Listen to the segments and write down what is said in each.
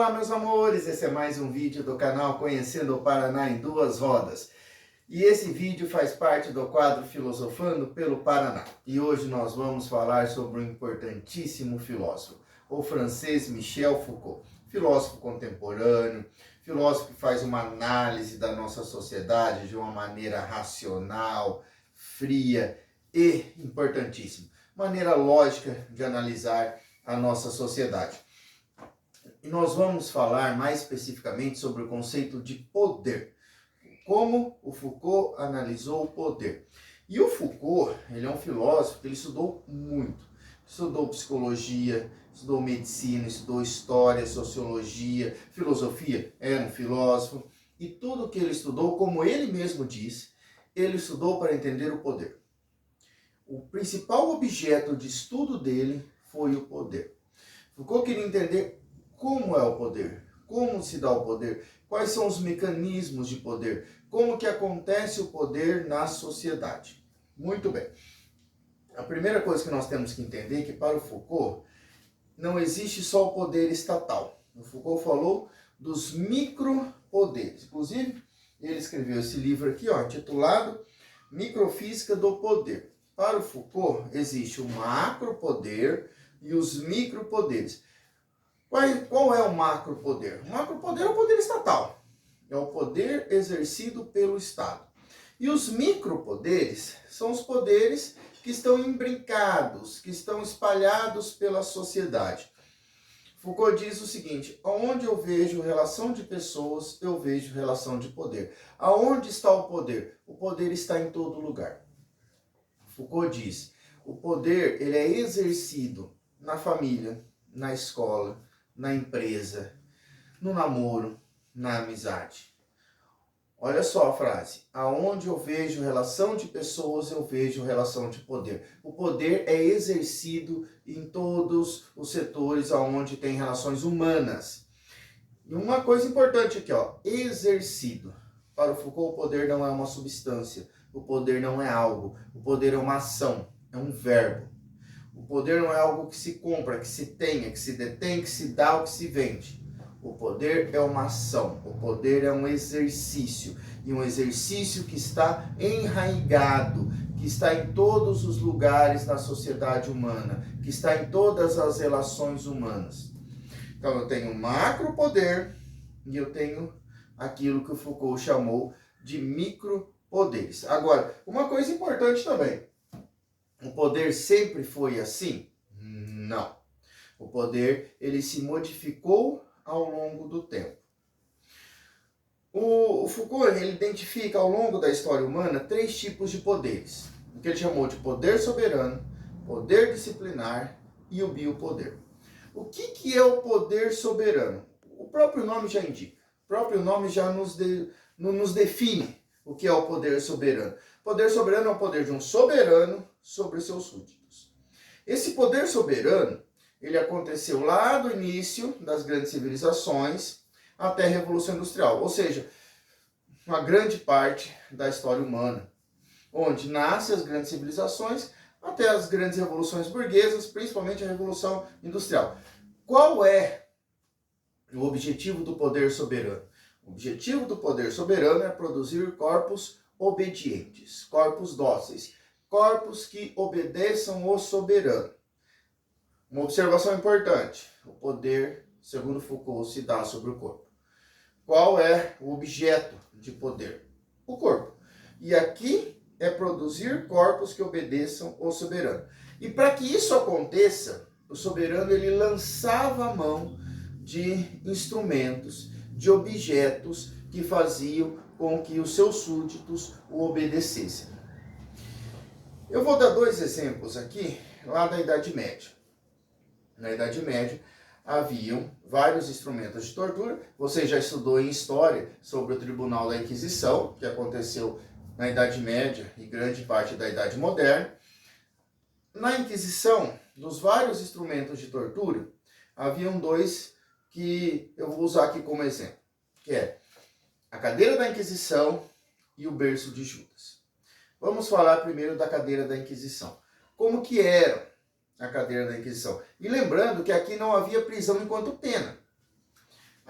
Olá, meus amores, esse é mais um vídeo do canal Conhecendo o Paraná em Duas Rodas. E esse vídeo faz parte do quadro Filosofando pelo Paraná. E hoje nós vamos falar sobre um importantíssimo filósofo, o francês Michel Foucault. Filósofo contemporâneo, filósofo que faz uma análise da nossa sociedade de uma maneira racional, fria e, importantíssimo, maneira lógica de analisar a nossa sociedade. E nós vamos falar mais especificamente sobre o conceito de poder. Como o Foucault analisou o poder. E o Foucault, ele é um filósofo que ele estudou muito. Estudou psicologia, estudou medicina, estudou história, sociologia, filosofia, era um filósofo. E tudo que ele estudou, como ele mesmo diz, ele estudou para entender o poder. O principal objeto de estudo dele foi o poder. Foucault queria entender como é o poder, como se dá o poder, quais são os mecanismos de poder, como que acontece o poder na sociedade. Muito bem. A primeira coisa que nós temos que entender é que para o Foucault não existe só o poder estatal. O Foucault falou dos micropoderes. Inclusive, ele escreveu esse livro aqui, ó, intitulado Microfísica do Poder. Para o Foucault existe o macropoder e os micropoderes. Qual é o macropoder? O macropoder é o poder estatal. É o poder exercido pelo Estado. E os micropoderes são os poderes que estão imbricados, que estão espalhados pela sociedade. Foucault diz o seguinte: onde eu vejo relação de pessoas, eu vejo relação de poder. Aonde está o poder? O poder está em todo lugar. Foucault diz: o poder ele é exercido na família, na escola, na empresa, no namoro, na amizade. Olha só a frase. Aonde eu vejo relação de pessoas, eu vejo relação de poder. O poder é exercido em todos os setores onde tem relações humanas. E uma coisa importante aqui, ó, exercido. Para o Foucault, o poder não é uma substância. O poder não é algo. O poder é uma ação, é um verbo. O poder não é algo que se compra, que se tenha, que se detém, que se dá ou que se vende. O poder é uma ação, o poder é um exercício. E um exercício que está enraizado, que está em todos os lugares da sociedade humana, que está em todas as relações humanas. Então eu tenho macropoder e eu tenho aquilo que o Foucault chamou de micropoderes. Agora, uma coisa importante também. O poder sempre foi assim? Não. O poder, ele se modificou ao longo do tempo. O Foucault, ele identifica ao longo da história humana 3 tipos de poderes. O que ele chamou de poder soberano, poder disciplinar e o biopoder. O que é o poder soberano? O próprio nome já indica. O próprio nome já nos define o que é o poder soberano. O poder soberano é o poder de um soberano sobre os seus súditos. Esse poder soberano, ele aconteceu lá do início das grandes civilizações até a Revolução Industrial, ou seja, uma grande parte da história humana, onde nascem as grandes civilizações até as grandes revoluções burguesas, principalmente a Revolução Industrial. Qual é o objetivo do poder soberano? O objetivo do poder soberano é produzir corpos obedientes, corpos dóceis, corpos que obedeçam o soberano. Uma observação importante: o poder, segundo Foucault, se dá sobre o corpo. Qual é o objeto de poder? O corpo. E aqui é produzir corpos que obedeçam o soberano. E para que isso aconteça, o soberano ele lançava a mão de instrumentos, de objetos que faziam com que os seus súditos o obedecessem. Eu vou dar 2 exemplos aqui, lá da Idade Média. Na Idade Média, haviam vários instrumentos de tortura. Você já estudou em história sobre o Tribunal da Inquisição, que aconteceu na Idade Média e grande parte da Idade Moderna. Na Inquisição, dos vários instrumentos de tortura, haviam 2 que eu vou usar aqui como exemplo, que é a cadeira da Inquisição e o berço de Judas. Vamos falar primeiro da cadeira da Inquisição. Como que era a cadeira da Inquisição? E lembrando que aqui não havia prisão enquanto pena.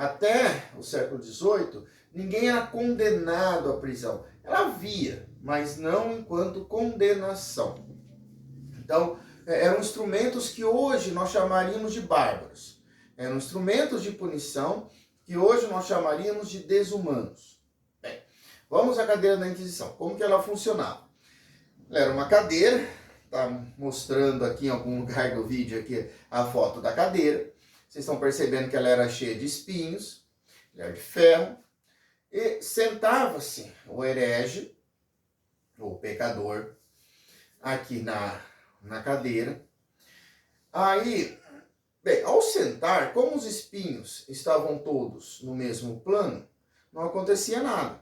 Até o século XVIII, ninguém era condenado à prisão. Ela havia, mas não enquanto condenação. Então, eram instrumentos que hoje nós chamaríamos de bárbaros. Eram instrumentos de punição que hoje nós chamaríamos de desumanos. Bem, vamos à cadeira da Inquisição. Como que ela funcionava? Ela era uma cadeira, está mostrando aqui em algum lugar do vídeo aqui a foto da cadeira. Vocês estão percebendo que ela era cheia de espinhos, ela era de ferro, e sentava-se o herege, o pecador, aqui na cadeira. Aí, bem, ao sentar, como os espinhos estavam todos no mesmo plano, não acontecia nada.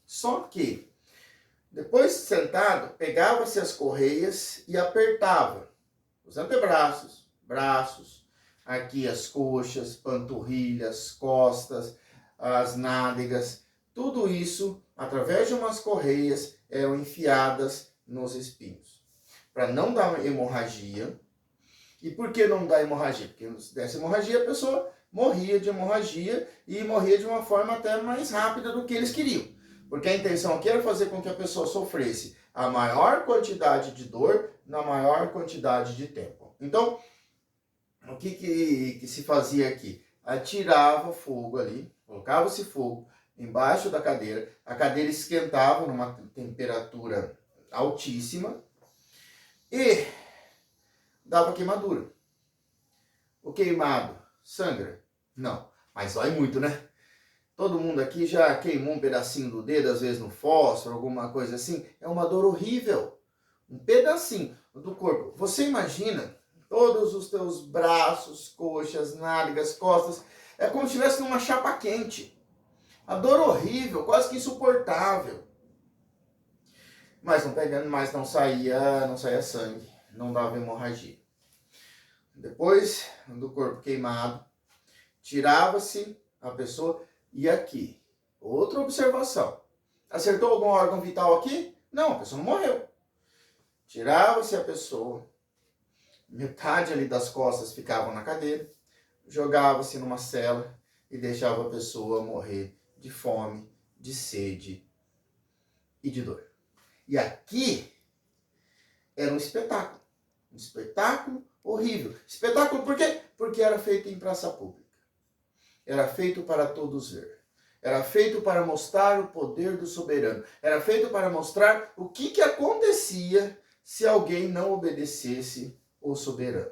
Só que, depois de sentado, pegava-se as correias e apertava os antebraços, braços, aqui as coxas, panturrilhas, costas, as nádegas, tudo isso, através de umas correias, eram enfiadas nos espinhos. Para não dar hemorragia. E por que não dar hemorragia? Porque se desse hemorragia, a pessoa morria de hemorragia e morria de uma forma até mais rápida do que eles queriam. Porque a intenção aqui era fazer com que a pessoa sofresse a maior quantidade de dor na maior quantidade de tempo. Então, o que se fazia aqui? Atirava fogo ali, colocava-se fogo embaixo da cadeira, a cadeira esquentava numa temperatura altíssima e dava queimadura. O queimado sangra? Não, mas dói muito, né? Todo mundo aqui já queimou um pedacinho do dedo, às vezes no fósforo, alguma coisa assim. É uma dor horrível. Um pedacinho do corpo. Você imagina todos os teus braços, coxas, nádegas, costas. É como se estivesse numa chapa quente. A dor horrível, quase que insuportável. Mas não pegando, mas não saía sangue, não dava hemorragia. Depois do corpo queimado, tirava-se a pessoa e aqui. Outra observação. Acertou algum órgão vital aqui? Não, a pessoa não morreu. Tirava-se a pessoa, metade ali das costas ficavam na cadeira, jogava-se numa cela e deixava a pessoa morrer de fome, de sede e de dor. E aqui era um espetáculo horrível. Espetáculo por quê? Porque era feito em praça pública. Era feito para todos ver. Era feito para mostrar o poder do soberano. Era feito para mostrar o que acontecia se alguém não obedecesse o soberano.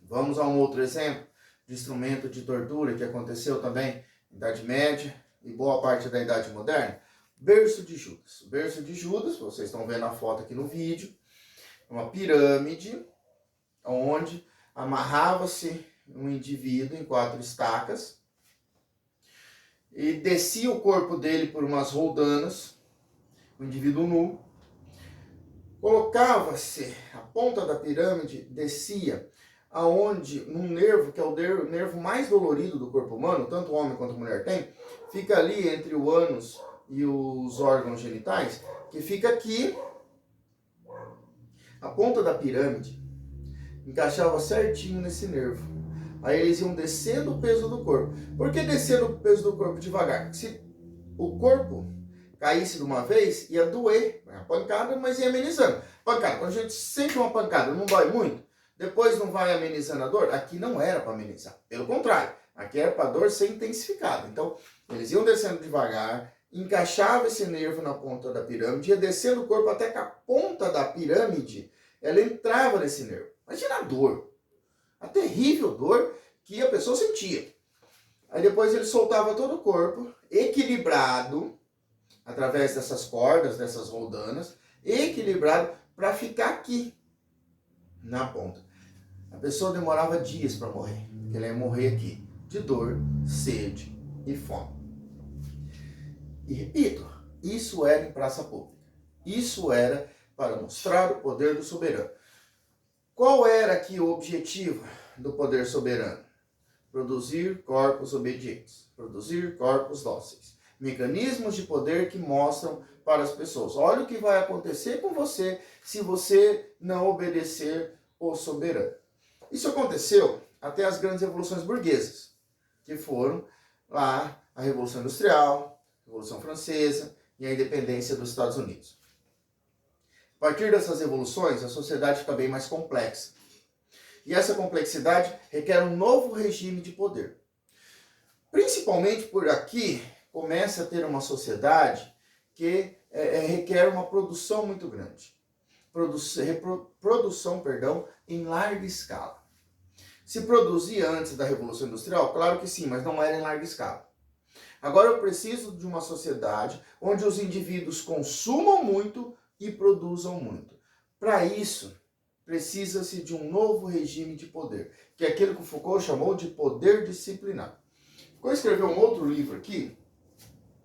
Vamos a um outro exemplo de instrumento de tortura que aconteceu também na Idade Média e boa parte da Idade Moderna. Berço de Judas. O berço de Judas, vocês estão vendo a foto aqui no vídeo, uma pirâmide onde amarrava-se um indivíduo em 4 estacas e descia o corpo dele por umas roldanas, um indivíduo nu, colocava-se a ponta da pirâmide, descia aonde num nervo, que é o nervo mais dolorido do corpo humano, tanto o homem quanto a mulher tem, fica ali entre o ânus e os órgãos genitais, que fica aqui, a ponta da pirâmide encaixava certinho nesse nervo. Aí eles iam descendo o peso do corpo. Por que descendo o peso do corpo devagar? Se o corpo caísse de uma vez, ia doer. A pancada, mas ia amenizando. Pancada, quando a gente sente uma pancada, não dói muito? Depois não vai amenizando a dor? Aqui não era para amenizar. Pelo contrário, aqui era para a dor ser intensificada. Então, eles iam descendo devagar, encaixava esse nervo na ponta da pirâmide, ia descendo o corpo até que a ponta da pirâmide, ela entrava nesse nervo. Imagina a dor. A terrível dor que a pessoa sentia. Aí depois ele soltava todo o corpo, equilibrado, através dessas cordas, dessas roldanas, equilibrado para ficar aqui, na ponta. A pessoa demorava dias para morrer, porque ela ia morrer aqui, de dor, sede e fome. E repito, isso era em praça pública. Isso era para mostrar o poder do soberano. Qual era aqui o objetivo do poder soberano? Produzir corpos obedientes, produzir corpos dóceis. Mecanismos de poder que mostram para as pessoas. Olha o que vai acontecer com você se você não obedecer o soberano. Isso aconteceu até as grandes revoluções burguesas, que foram lá a Revolução Industrial, a Revolução Francesa e a independência dos Estados Unidos. A partir dessas revoluções, a sociedade fica bem mais complexa. E essa complexidade requer um novo regime de poder. Principalmente por aqui, começa a ter uma sociedade que requer uma produção muito grande. Produção, em larga escala. Se produzia antes da Revolução Industrial? Claro que sim, mas não era em larga escala. Agora eu preciso de uma sociedade onde os indivíduos consumam muito e produzam muito. Para isso, precisa-se de um novo regime de poder, que é aquilo que Foucault chamou de poder disciplinado. Foucault escreveu um outro livro aqui,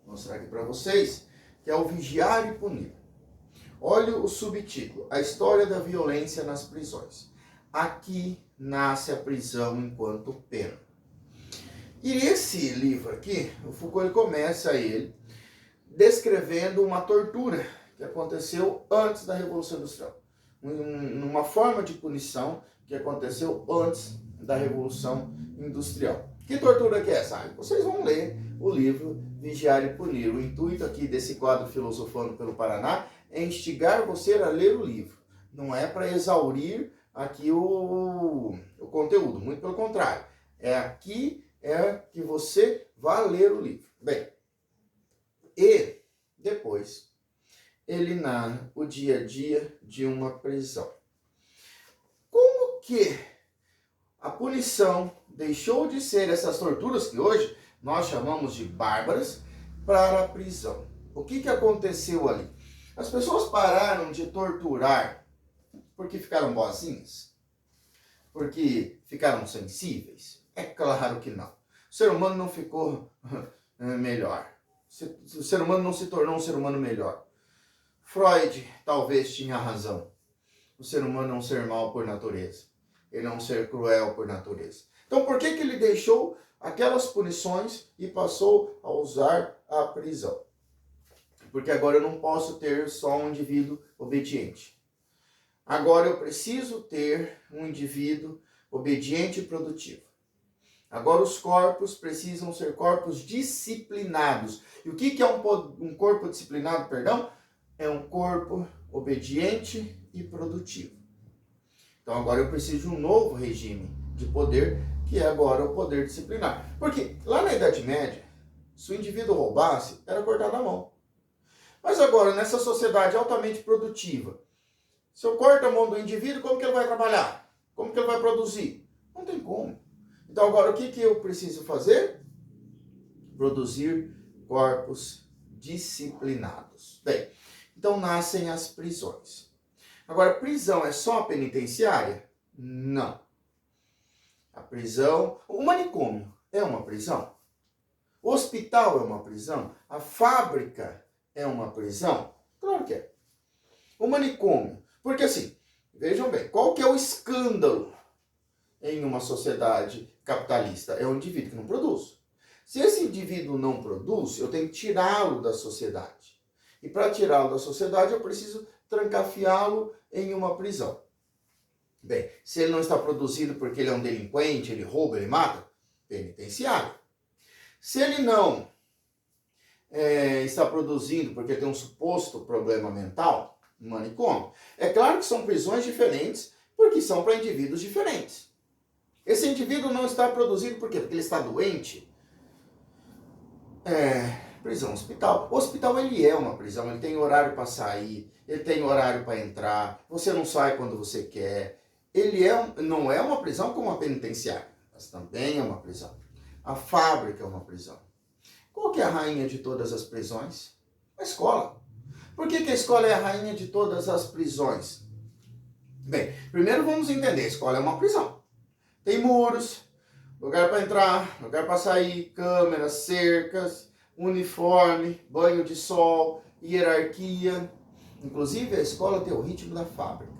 vou mostrar aqui para vocês, que é o Vigiar e Punir. Olha o subtítulo, A História da Violência nas Prisões. Aqui nasce a prisão enquanto pena. E esse livro aqui, o Foucault começa ele descrevendo uma tortura que aconteceu antes da Revolução Industrial. Uma forma de punição que aconteceu antes da Revolução Industrial. Que tortura que é essa? Vocês vão ler o livro Vigiar e Punir. O intuito aqui desse quadro Filosofando pelo Paraná é instigar você a ler o livro. Não é para exaurir aqui o conteúdo, muito pelo contrário. Aqui que você vá ler o livro. Bem, e depois ele narra o dia a dia de uma prisão. Como que a punição deixou de ser essas torturas que hoje nós chamamos de bárbaras para a prisão? O que aconteceu ali? As pessoas pararam de torturar porque ficaram boazinhas? Porque ficaram sensíveis? É claro que não. O ser humano não ficou melhor. O ser humano não se tornou um ser humano melhor. Freud talvez tinha razão. O ser humano é um ser mau por natureza. Ele é um ser cruel por natureza. Então por que ele deixou aquelas punições e passou a usar a prisão? Porque agora eu não posso ter só um indivíduo obediente. Agora eu preciso ter um indivíduo obediente e produtivo. Agora os corpos precisam ser corpos disciplinados. E o que é um corpo disciplinado, perdão? É um corpo obediente e produtivo. Então agora eu preciso de um novo regime de poder, que é agora o poder disciplinar. Porque lá na Idade Média, se o indivíduo roubasse, era cortado a mão. Mas agora, nessa sociedade altamente produtiva, se eu corto a mão do indivíduo, como que ele vai trabalhar? Como que ele vai produzir? Não tem como. Então agora o que eu preciso fazer? Produzir corpos disciplinados. Bem, então nascem as prisões. Agora, prisão é só penitenciária? Não. A prisão, o manicômio é uma prisão? O hospital é uma prisão? A fábrica é uma prisão? Claro que é. O manicômio, porque assim, vejam bem, qual que é o escândalo em uma sociedade capitalista? É um indivíduo que não produz. Se esse indivíduo não produz, eu tenho que tirá-lo da sociedade. E para tirá-lo da sociedade, eu preciso trancafiá-lo em uma prisão. Bem, se ele não está produzindo porque ele é um delinquente, ele rouba, ele mata, penitenciário. Se ele não está produzindo porque tem um suposto problema mental, manicômio. É claro que são prisões diferentes, porque são para indivíduos diferentes. Esse indivíduo não está produzindo por quê? Porque ele está doente? Prisão hospital. O hospital ele é uma prisão, ele tem horário para sair, ele tem horário para entrar, você não sai quando você quer. Ele não é uma prisão como a penitenciária, mas também é uma prisão. A fábrica é uma prisão. Qual que é a rainha de todas as prisões? A escola. Por que a escola é a rainha de todas as prisões? Bem, primeiro vamos entender, a escola é uma prisão. Tem muros, lugar para entrar, lugar para sair, câmeras, cercas, uniforme, banho de sol, hierarquia. Inclusive a escola tem o ritmo da fábrica.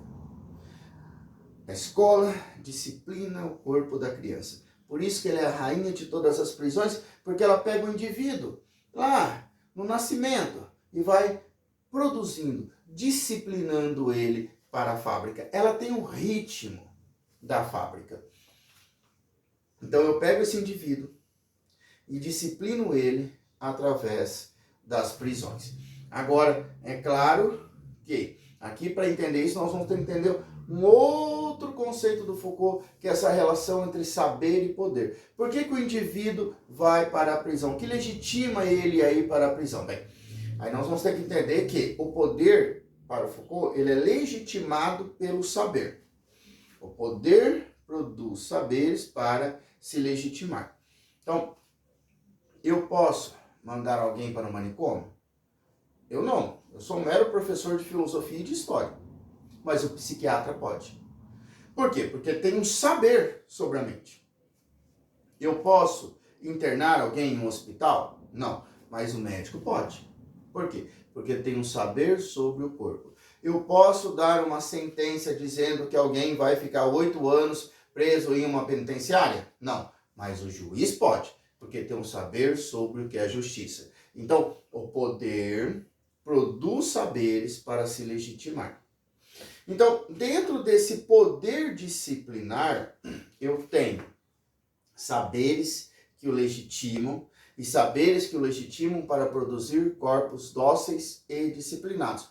A escola disciplina o corpo da criança. Por isso que ela é a rainha de todas as prisões, porque ela pega o indivíduo lá no nascimento e vai produzindo, disciplinando ele para a fábrica. Ela tem o ritmo da fábrica. Então eu pego esse indivíduo, e disciplino ele através das prisões. Agora, é claro que aqui, para entender isso, nós vamos ter que entender um outro conceito do Foucault, que é essa relação entre saber e poder. Por que o indivíduo vai para a prisão? O que legitima ele a ir para a prisão? Bem, aí nós vamos ter que entender que o poder, para o Foucault, ele é legitimado pelo saber. O poder produz saberes para se legitimar. Então, eu posso mandar alguém para o manicômio? Eu não. Eu sou um mero professor de filosofia e de história. Mas o psiquiatra pode. Por quê? Porque tem um saber sobre a mente. Eu posso internar alguém em um hospital? Não. Mas o médico pode. Por quê? Porque tem um saber sobre o corpo. Eu posso dar uma sentença dizendo que alguém vai ficar 8 anos preso em uma penitenciária? Não. Mas o juiz pode. Porque tem um saber sobre o que é justiça. Então, o poder produz saberes para se legitimar. Então, dentro desse poder disciplinar, eu tenho saberes que o legitimam e saberes que o legitimam para produzir corpos dóceis e disciplinados.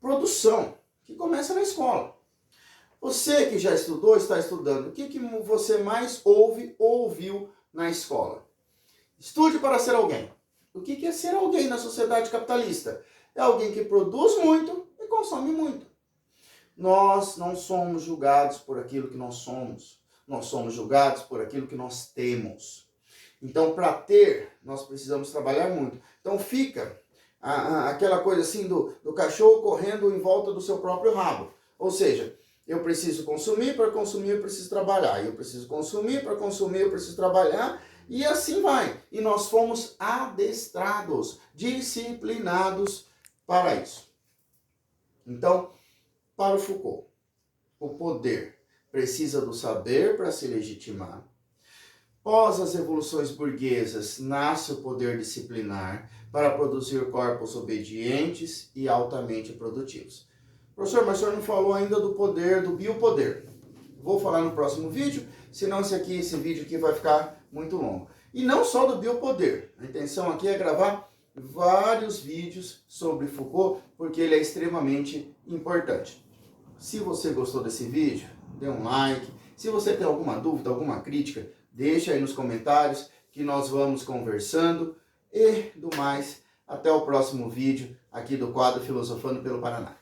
Produção, que começa na escola. Você que já estudou, está estudando, o que você mais ouve ou ouviu na escola? Estude para ser alguém. O que é ser alguém na sociedade capitalista? É alguém que produz muito e consome muito. Nós não somos julgados por aquilo que nós somos. Nós somos julgados por aquilo que nós temos. Então, para ter, nós precisamos trabalhar muito. Então, fica aquela coisa assim do cachorro correndo em volta do seu próprio rabo. Ou seja, eu preciso consumir, para consumir eu preciso trabalhar. Eu preciso consumir, para consumir eu preciso trabalhar. E assim vai. E nós fomos adestrados, disciplinados para isso. Então, para o Foucault, o poder precisa do saber para se legitimar. Pós as revoluções burguesas, nasce o poder disciplinar para produzir corpos obedientes e altamente produtivos. Professor, mas o senhor não falou ainda do poder, do biopoder. Vou falar no próximo vídeo, senão esse vídeo aqui vai ficar muito longo. E não só do biopoder. A intenção aqui é gravar vários vídeos sobre Foucault, porque ele é extremamente importante. Se você gostou desse vídeo, dê um like. Se você tem alguma dúvida, alguma crítica, deixa aí nos comentários que nós vamos conversando. E do mais, até o próximo vídeo aqui do quadro Filosofando pelo Paraná.